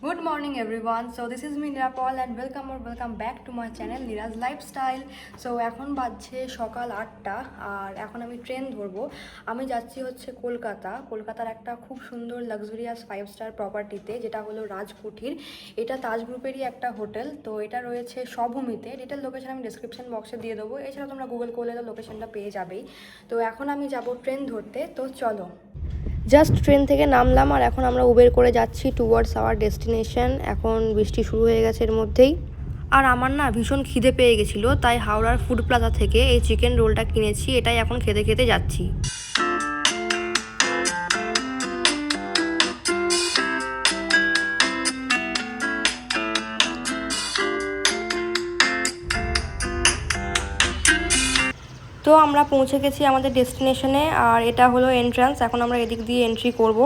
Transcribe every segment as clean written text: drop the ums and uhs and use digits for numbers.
Good morning everyone. So this is me Nirapal and welcome back to my channel Nira's Lifestyle. So এখন বাজছে সকাল 8টা আর এখন আমি train ধরবো। আমি যাচ্ছি হচ্ছে কলকাতার একটা খুব সুন্দর লাক্সারিয়াস 5 স্টার প্রপার্টিতে, যেটা হলো রাজকুঠির। এটা তাজ গ্রুপেরই একটা হোটেল। তো এটা রয়েছে স্বভূমিতে। ডিটেল লোকেশন আমি ডেসক্রিপশন বক্সে দিয়ে দেবো। এছাড়া তোমরা গুগল করলে তো লোকেশনটা পেয়ে যাবেই। তো এখন আমি যাব ট্রেন ধরতে, তো চলো। জাস্ট ট্রেন থেকে নামলাম আর এখন আমরা উবের করে যাচ্ছি টুয়ার্ডস আওয়ার ডেস্টিনেশন। এখন বৃষ্টি শুরু হয়ে গেছে এর মধ্যেই। আর আমার না ভীষণ খিদে পেয়ে গেছিলো, তাই হাওড়ার ফুড প্লাজা থেকে এই চিকেন রোলটা কিনেছি। এটাই এখন খেতে খেতে যাচ্ছি। তো আমরা পৌঁছে গেছি আমাদের ডেস্টিনেশনে আর এটা হলো এন্ট্রান্স। এখন আমরা এদিক দিয়ে এন্ট্রি করব।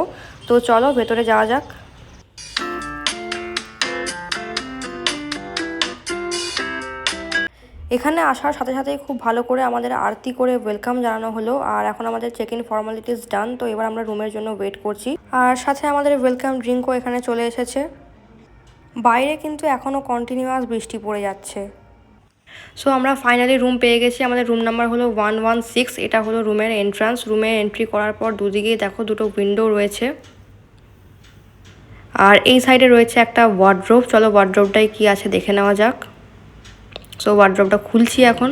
তো চলো ভেতরে যাওয়া যাক। এখানে আসার সাথে সাথেই খুব ভালো করে আমাদের আরতি করে ওয়েলকাম জানানো হলো। আর এখন আমাদের চেক ইন ফর্মালিটিস ডান। তো এবার আমরা রুমের জন্য ওয়েট করছি। আর সাথে আমাদের ওয়েলকাম ড্রিঙ্কও এখানে চলে এসেছে। বাইরে কিন্তু এখনও কন্টিনিউয়াস বৃষ্টি পড়ে যাচ্ছে। সো আমরা ফাইনালি রুম পেয়ে গেছি। আমাদের রুম নাম্বার হলো 116। এটা হলো রুমের এন্ট্রান্স। রুমে এন্ট্রি করার পর দুদিকেই দেখো দুটো উইন্ডো রয়েছে। আর এই সাইডে রয়েছে একটা ওয়ার্ড্রোব। চলো ওয়ার্ড্রোবটাই কি আছে দেখে নেওয়া যাক। সো ওয়ার্ড্রোবটা খুলছি এখন।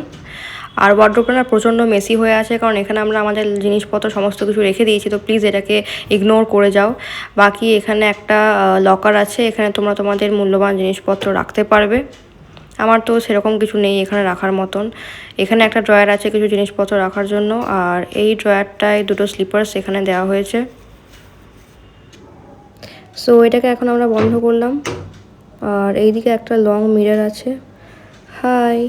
আর ওয়ার্ড্রোবটা না প্রচণ্ড মেসি হয়ে আছে, কারণ এখানে আমরা আমাদের জিনিসপত্র সমস্ত কিছু রেখে দিয়েছি। তো প্লিজ এটাকে ইগনোর করে যাও। বাকি এখানে একটা লকার আছে, এখানে তোমরা তোমাদের মূল্যবান জিনিসপত্র রাখতে পারবে। আমার তো সেরকম কিছু নেই এখানে রাখার মতন। এখানে একটা ড্রয়ার আছে কিছু জিনিসপত্র রাখার জন্য। আর এই ড্রয়ারটায় দুটো স্লিপার্স এখানে দেওয়া হয়েছে। সো এটাকে এখন আমরা বন্ধ করলাম। আর এইদিকে একটা লং মিরর আছে। হাই।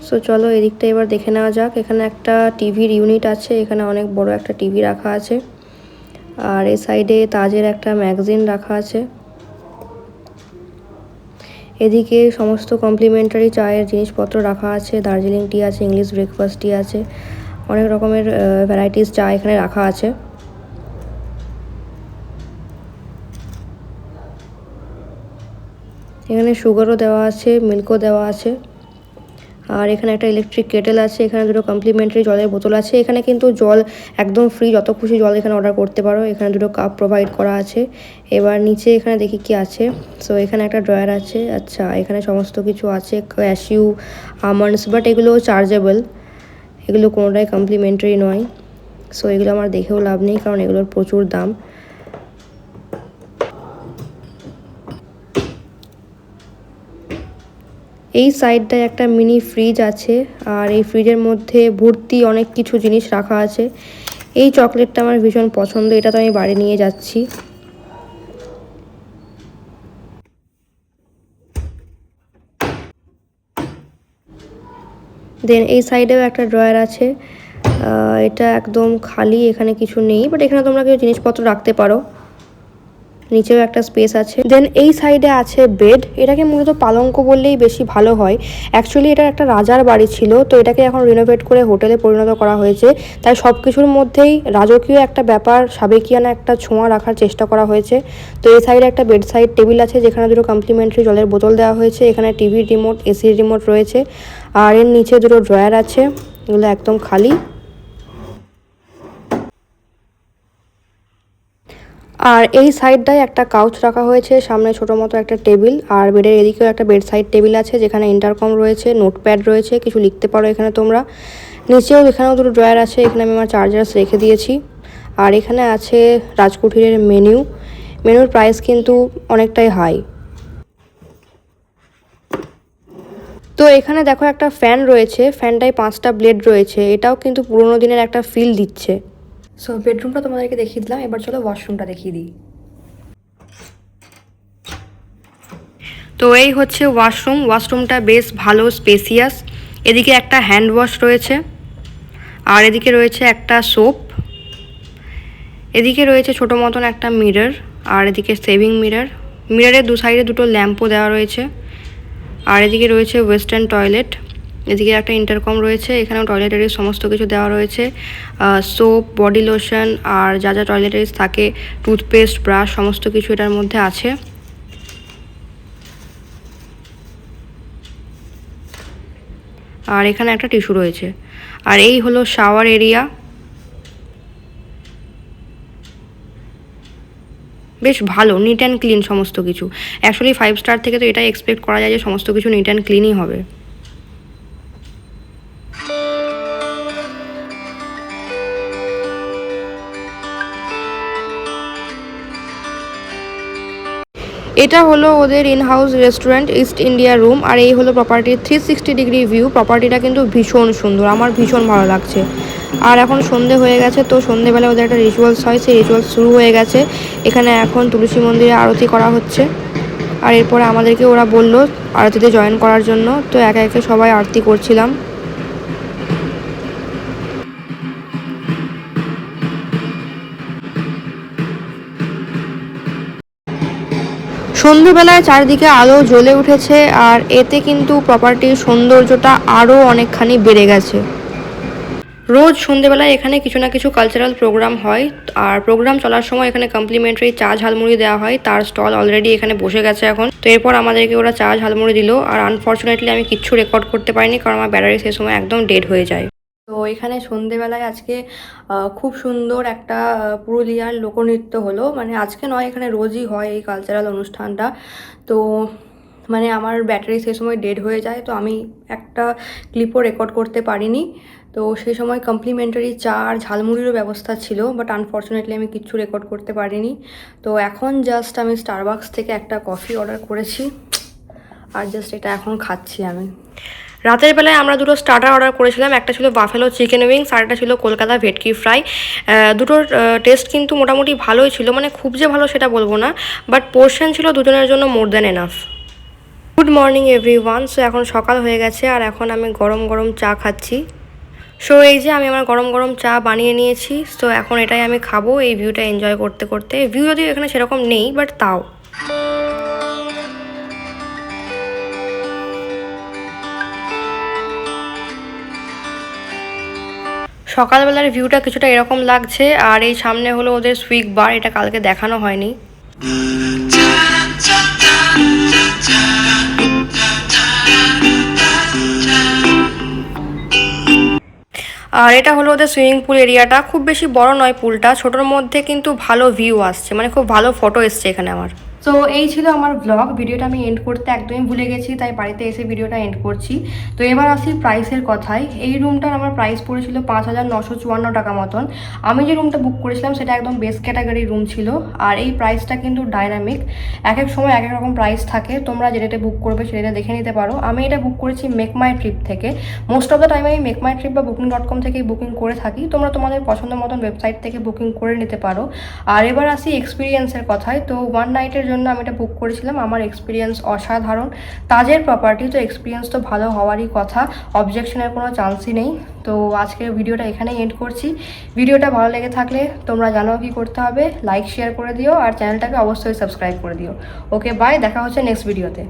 সো চলো এদিকটা এবার দেখে নেওয়া যাক। এখানে একটা টিভির ইউনিট আছে, এখানে অনেক বড় একটা টিভি রাখা আছে। আর এই সাইডে তাজের একটা ম্যাগাজিন রাখা আছে। এদিকে সমস্ত কমপ্লিমেন্টারি চায়ের জিনিসপত্র রাখা আছে। দার্জিলিং টি আছে, ইংলিশ ব্রেকফাস্ট টি আছে, অনেক রকমের ভ্যারাইটিস চা এখানে রাখা আছে। এখানে সুগারও দেওয়া আছে, মিল্কও দেওয়া আছে। আর এখানে একটা ইলেকট্রিক কেটেল আছে। এখানে দুটো কমপ্লিমেন্টারি জলের বোতল আছে। এখানে কিন্তু জল একদম ফ্রি, যত খুশি জল এখানে অর্ডার করতে পারো। এখানে দুটো কাপ প্রোভাইড করা আছে। এবার নিচে এখানে দেখি কি আছে। সো এখানে একটা ড্রয়ার আছে। আচ্ছা, এখানে সমস্ত কিছু আছে, ক্যাশিউ, আমন্ডস, বাট এগুলো চার্জেবল, এগুলো কোনোটাই কমপ্লিমেন্টারি নয়। সো এগুলো আমার দেখেও লাভ নেই, কারণ এগুলোর প্রচুর দাম। এই সাইডটায় একটা মিনি ফ্রিজ আছে। আর এই ফ্রিজের মধ্যে ভর্তি অনেক কিছু জিনিস রাখা আছে। এই চকলেটটা আমার ভীষণ পছন্দ, এটা তো আমি বাড়ি নিয়ে যাচ্ছি। দেন এই সাইডেও একটা ড্রয়ার আছে। এটা একদম খালি, এখানে কিছু নেই, বাট এখানে তোমরা কিছু জিনিসপত্র রাখতে পারো। নিচেও একটা স্পেস আছে। দেন এই সাইডে আছে বেড। এটাকে মূলত পালঙ্ক বললেই বেশি ভালো হয়। অ্যাকচুয়ালি এটা একটা রাজার বাড়ি ছিল, তো এটাকে এখন রিনোভেট করে হোটেলে পরিণত করা হয়েছে। তাই সব কিছুর মধ্যেই রাজকীয় একটা ব্যাপার, সাবেকিয়ানা একটা ছোঁয়া রাখার চেষ্টা করা হয়েছে। তো এই সাইডে একটা বেড সাইড টেবিল আছে, যেখানে দুটো কমপ্লিমেন্টারি জলের বোতল দেওয়া হয়েছে। এখানে টিভির রিমোট, এসির রিমোট রয়েছে। আর এর নিচে দুটো ড্রয়ার আছে, এগুলো একদম খালি। আর এই সাইডটায় একটা কাউচ রাখা হয়েছে, সামনে ছোটো মতো একটা টেবিল। আর বেডের এদিকেও একটা বেড সাইড টেবিল আছে, যেখানে ইন্টারকম রয়েছে, নোটপ্যাড রয়েছে, কিছু লিখতে পারো এখানে তোমরা। নিচেও এখানেও দুটো ড্রয়ার আছে, এখানে আমি আমার চার্জার্স রেখে দিয়েছি। আর এখানে আছে রাজকুঠিরের মেনুর প্রাইস কিন্তু অনেকটাই হাই। তো এখানে দেখো একটা ফ্যান রয়েছে, ফ্যানটায় 5টা ব্লেড রয়েছে। এটাও কিন্তু পুরোনো দিনের একটা ফিল দিচ্ছে। সো বেডরুমটা তোমাদেরকে দেখিয়ে দিলাম, এবার চলো ওয়াশরুমটা দেখিয়ে দিই। তো এই হচ্ছে ওয়াশরুমটা বেশ ভালো, স্পেসিয়াস। এদিকে একটা হ্যান্ড ওয়াশ রয়েছে। আর এদিকে রয়েছে একটা সোপ। এদিকে রয়েছে ছোটো মতন একটা মিরর। আর এদিকে সেভিং মিররের দু সাইডে দুটো ল্যাম্পও দেওয়া রয়েছে। আর এদিকে রয়েছে ওয়েস্টার্ন টয়লেট। এদিকে একটা ইন্টারকম রয়েছে, এখানেও টয়লেটারিজ সমস্ত কিছু দেওয়া রয়েছে, সোপ, বডি লোশন আর যা যা টয়লেটারিজ থাকে, টুথপেস্ট, ব্রাশ সমস্ত কিছু এটার মধ্যে আছে। আর এখানে একটা টিস্যু রয়েছে। আর এই হলো শাওয়ার এরিয়া, বেশ ভালো, নিট অ্যান্ড ক্লিন সমস্ত কিছু। অ্যাকচুয়ালি 5 স্টার থেকে তো এটাই এক্সপেক্ট করা যায় যে সমস্ত কিছু নিট অ্যান্ড ক্লিনই হবে। এটা হলো ওদের in house restaurant, east India room. আর এই হলো প্রপার্টির 360 ডিগ্রি ভিউ। প্রপার্টিটা কিন্তু ভীষণ সুন্দর, আমার ভীষণ ভালো লাগছে। আর এখন সন্ধে হয়ে গেছে, তো সন্ধেবেলা ওদের একটা রিচুয়ালস হয়, সেই রিচুয়ালস শুরু হয়ে গেছে। এখানে এখন তুলসী মন্দিরে আরতি করা হচ্ছে। আর এরপরে আমাদেরকে ওরা বললো আরতিতে জয়েন করার জন্য, তো একে একে সবাই আরতি করছিলাম। সন্ধ্যেবেলায় চারিদিকে আলো জ্বলে উঠেছে, আর এতে কিন্তু প্রপার্টির সৌন্দর্যটা আরও অনেকখানি বেড়ে গেছে। রোজ সন্ধ্যেবেলায় এখানে কিছু না কিছু কালচারাল প্রোগ্রাম হয়, আর প্রোগ্রাম চলার সময় এখানে কমপ্লিমেন্টারি চা ঝালমুড়ি দেওয়া হয়। তার স্টল অলরেডি এখানে বসে গেছে এখন। তো এরপর আমাদেরকে ওরা চা ঝালমুড়ি দিল। আর আনফর্চুনেটলি আমি কিচ্ছু রেকর্ড করতে পারিনি, কারণ আমার ব্যাটারি সেই সময় একদম ডেড হয়ে যায়। তো এখানে সন্ধেবেলায় আজকে খুব সুন্দর একটা পুরুলিয়ার লোকনৃত্য হলো। মানে আজকে নয়, এখানে রোজই হয় এই কালচারাল অনুষ্ঠানটা। তো মানে আমার ব্যাটারি সেই সময় ডেড হয়ে যায়, তো আমি একটা ক্লিপও রেকর্ড করতে পারিনি। তো সেই সময় কমপ্লিমেন্টারি চা আর ঝালমুড়িরও ব্যবস্থা ছিল, বাট আনফর্চুনেটলি আমি কিচ্ছু রেকর্ড করতে পারিনি। তো এখন জাস্ট আমি স্টারবাক্স থেকে একটা কফি অর্ডার করেছি, আর জাস্ট এটা এখন খাচ্ছি আমি। রাতের বেলায় আমরা দুটো স্টার্টার অর্ডার করেছিলাম, একটা ছিল বাফেলো চিকেন উইংস আর একটা ছিল কলকাতা ভেটকি ফ্রাই। দুটোর টেস্ট কিন্তু মোটামুটি ভালোই ছিল, মানে খুব যে ভালো সেটা বলবো না, বাট পোর্শন ছিল দুজনের জন্য more than enough. Good morning everyone. So এখন সকাল হয়ে গেছে, আর এখন আমি গরম গরম চা খাচ্ছি। সো এই যে আমি আমার গরম গরম চা বানিয়ে নিয়েছি, সো এখন এটাই আমি খাবো এই ভিউটা এনজয় করতে করতে। ভিউ যদিও এখানে সেরকম নেই, বাট তাও। সকালবেলার ভিউটা কিছুটা এরকম লাগছে। আর এই সামনে হলো ওদের সুইক বার, এটা কালকে দেখানো হয়নি। আর এটা হলো ওদের সুইমিং পুল এরিয়াটা, খুব বেশি বড় নয় পুলটা, ছোটোর মধ্যে কিন্তু ভালো ভিউ আসছে, মানে খুব ভালো ফটো এসছে এখানে আমার। তো এই ছিল আমার ব্লগ। ভিডিওটা আমি এন্ড করতে একদমই ভুলে গেছি, তাই বাড়িতে এসে ভিডিওটা এন্ড করছি। তো এবার আসি প্রাইসের কথায়। এই রুমটার আমার প্রাইস পড়েছিল 5,954 টাকা মতন। আমি যে রুমটা বুক করেছিলাম সেটা একদম বেস ক্যাটাগরি রুম ছিল। আর এই প্রাইসটা কিন্তু ডাইনামিক, এক এক সময় এক এক রকম প্রাইস থাকে। তোমরা যেটা বুক করবে সেটা দেখে নিতে পারো। আমি এটা বুক করেছি মেক মাই ট্রিপ থেকে। মোস্ট অফ দ্য টাইম আমি মেক মাই ট্রিপ বা booking.com থেকেই বুকিং করে থাকি। তোমরা তোমাদের পছন্দ মতন ওয়েবসাইট থেকে বুকিং করে নিতে পারো। আর এবার আসি এক্সপিরিয়েন্সের কথায়। তো 1 নাইটের জন্য আমি এটা বুক করেছিলাম। আমার এক্সপিরিয়েন্স অসাধারণ। তাজের প্রপার্টি, তো এক্সপিরিয়েন্স তো ভালো হওয়ারই কথা, অবজেকশনের কোনো চান্সই নেই। তো আজকের ভিডিওটা এখানেই এন্ড করছি। ভিডিওটা ভালো লেগে থাকলে তোমরা জানো কি করতে হবে, লাইক শেয়ার করে দিও, আর চ্যানেলটাকে অবশ্যই সাবস্ক্রাইব করে দিও। ওকে বাই, দেখা হচ্ছে নেক্সট ভিডিওতে।